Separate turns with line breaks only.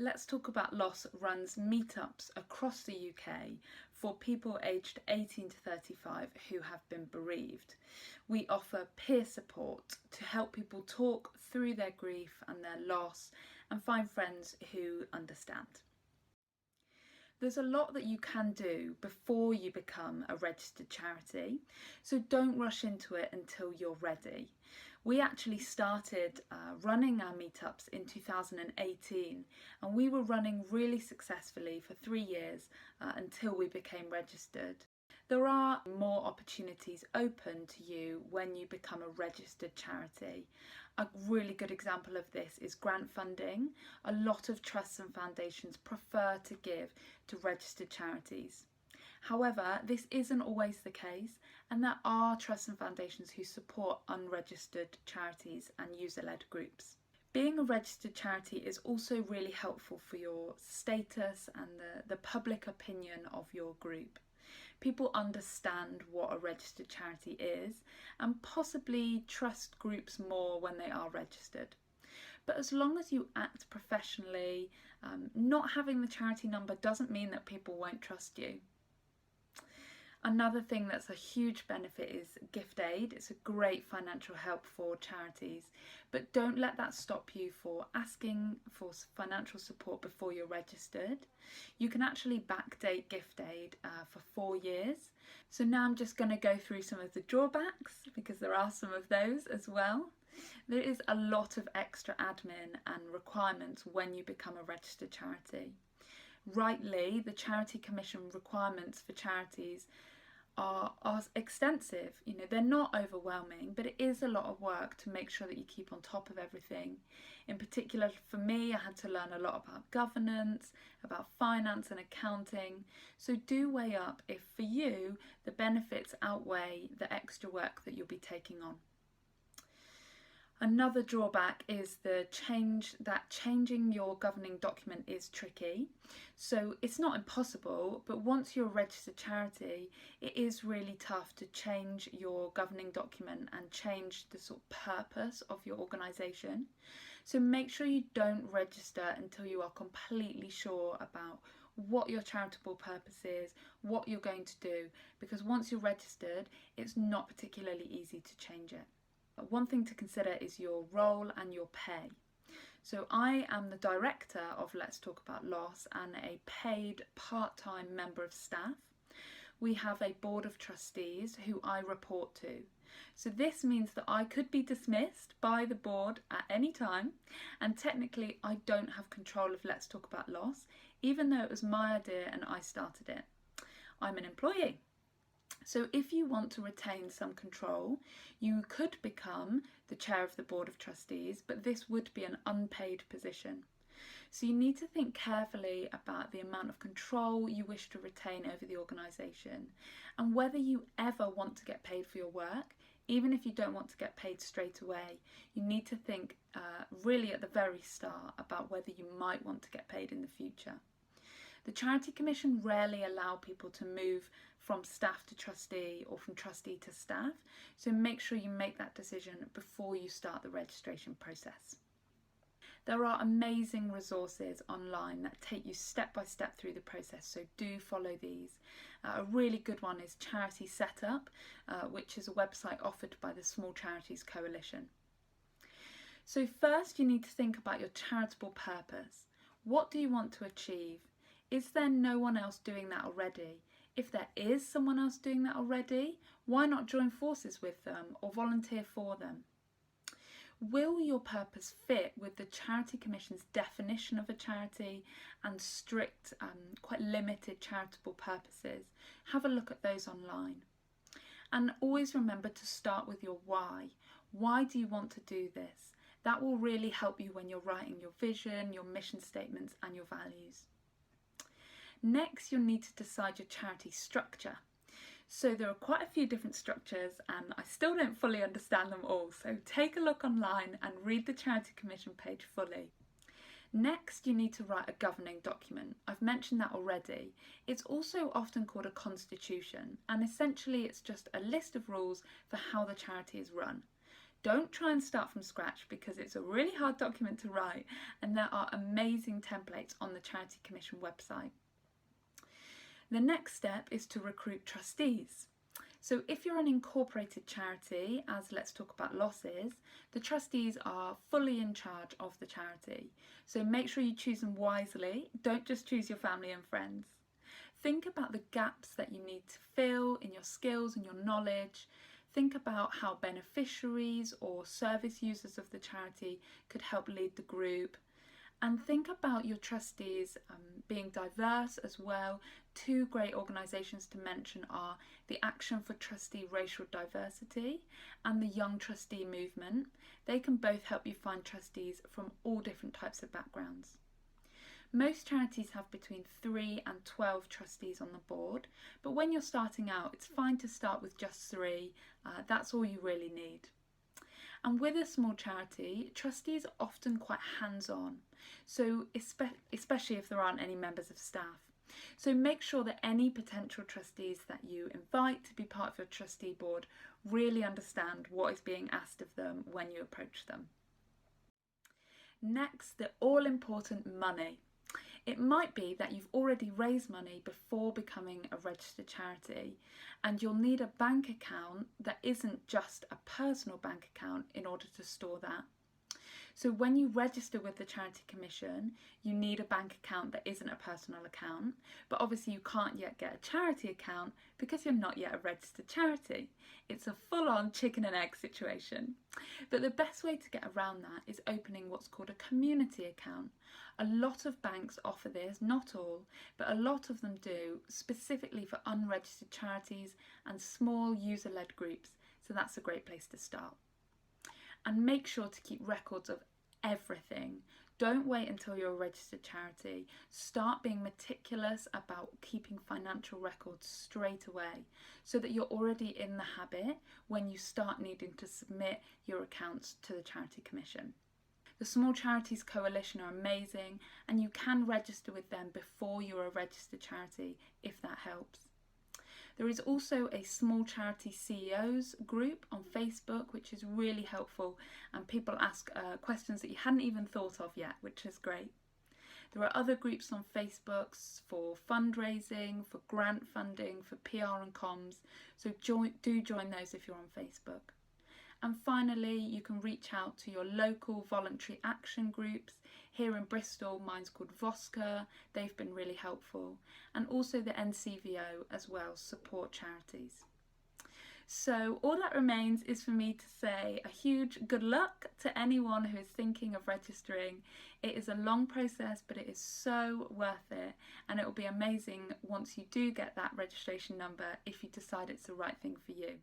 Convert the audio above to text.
Let's Talk About Loss runs meetups across the UK for people aged 18 to 35 who have been bereaved. We offer peer support to help people talk through their grief and their loss and find friends who understand. There's a lot that you can do before you become a registered charity, so don't rush into it until you're ready. We actually started running our meetups in 2018, and we were running really successfully for 3 years until we became registered. There are more opportunities open to you when you become a registered charity. A really good example of this is grant funding. A lot of trusts and foundations prefer to give to registered charities. However, this isn't always the case, and there are trusts and foundations who support unregistered charities and user-led groups. Being a registered charity is also really helpful for your status and the public opinion of your group. People understand what a registered charity is and possibly trust groups more when they are registered. But as long as you act professionally, not having the charity number doesn't mean that people won't trust you. Another thing that's a huge benefit is gift aid. It's a great financial help for charities, but don't let that stop you for asking for financial support before you're registered. You can actually backdate gift aid for 4 years. So now I'm just going to go through some of the drawbacks, because there are some of those as well. There is a lot of extra admin and requirements when you become a registered charity. Rightly, the Charity Commission requirements for charities are extensive. They're not overwhelming, but it is a lot of work to make sure that you keep on top of everything. In particular, for me, I had to learn a lot about governance, about finance and accounting. So do weigh up if for you the benefits outweigh the extra work that you'll be taking on. Another drawback is changing your governing document is tricky. So it's not impossible, but once you're a registered charity, it is really tough to change your governing document and change the sort of purpose of your organisation. So make sure you don't register until you are completely sure about what your charitable purpose is, what you're going to do, because once you're registered, it's not particularly easy to change it. One thing to consider is your role and your pay. So I am the director of Let's Talk About Loss and a paid part-time member of staff. We have a board of trustees who I report to. So this means that I could be dismissed by the board at any time, and technically I don't have control of Let's Talk About Loss, even though it was my idea and I started it. I'm an employee. So if you want to retain some control, you could become the chair of the board of trustees, but this would be an unpaid position. So you need to think carefully about the amount of control you wish to retain over the organisation and whether you ever want to get paid for your work. Even if you don't want to get paid straight away, you need to think really at the very start about whether you might want to get paid in the future. The Charity Commission rarely allow people to move from staff to trustee or from trustee to staff, so make sure you make that decision before you start the registration process. There are amazing resources online that take you step by step through the process, so do follow these. A really good one is Charity Setup, which is a website offered by the Small Charities Coalition. So first you need to think about your charitable purpose. What do you want to achieve? Is there no one else doing that already? If there is someone else doing that already, why not join forces with them or volunteer for them? Will your purpose fit with the Charity Commission's definition of a charity and strict, quite limited charitable purposes? Have a look at those online. And always remember to start with your why. Why do you want to do this? That will really help you when you're writing your vision, your mission statements and your values. Next, you'll need to decide your charity structure. So there are quite a few different structures and I still don't fully understand them all, so take a look online and read the Charity Commission page fully. Next, you need to write a governing document. I've mentioned that already. It's also often called a constitution, and essentially it's just a list of rules for how the charity is run. Don't try and start from scratch because it's a really hard document to write, and there are amazing templates on the Charity Commission website. The next step is to recruit trustees. So if you're an incorporated charity, as Let's Talk About Loss is, the trustees are fully in charge of the charity. So make sure you choose them wisely. Don't just choose your family and friends. Think about the gaps that you need to fill in your skills and your knowledge. Think about how beneficiaries or service users of the charity could help lead the group. And think about your trustees being diverse as well. Two great organisations to mention are the Action for Trustee Racial Diversity and the Young Trustee Movement. They can both help you find trustees from all different types of backgrounds. Most charities have between 3 and 12 trustees on the board, but when you're starting out, it's fine to start with just 3. That's all you really need. And with a small charity, trustees are often quite hands-on, so especially if there aren't any members of staff. So make sure that any potential trustees that you invite to be part of your trustee board really understand what is being asked of them when you approach them. Next, the all-important money. It might be that you've already raised money before becoming a registered charity, and you'll need a bank account that isn't just a personal bank account in order to store that. So when you register with the Charity Commission, you need a bank account that isn't a personal account, but obviously you can't yet get a charity account because you're not yet a registered charity. It's a full-on chicken and egg situation. But the best way to get around that is opening what's called a community account. A lot of banks offer this, not all, but a lot of them do, specifically for unregistered charities and small user-led groups, so that's a great place to start. And make sure to keep records of everything. Don't wait until you're a registered charity. Start being meticulous about keeping financial records straight away so that you're already in the habit when you start needing to submit your accounts to the Charity Commission. The Small Charities Coalition are amazing, and you can register with them before you're a registered charity if that helps. There is also a Small Charity CEOs group on Facebook, which is really helpful, and people ask questions that you hadn't even thought of yet, which is great. There are other groups on Facebook for fundraising, for grant funding, for PR and comms, so do join those if you're on Facebook. And finally, you can reach out to your local voluntary action groups. Here in Bristol, mine's called VOSCA. They've been really helpful. And also the NCVO as well, support charities. So all that remains is for me to say a huge good luck to anyone who is thinking of registering. It is a long process, but it is so worth it. And it will be amazing once you do get that registration number if you decide it's the right thing for you.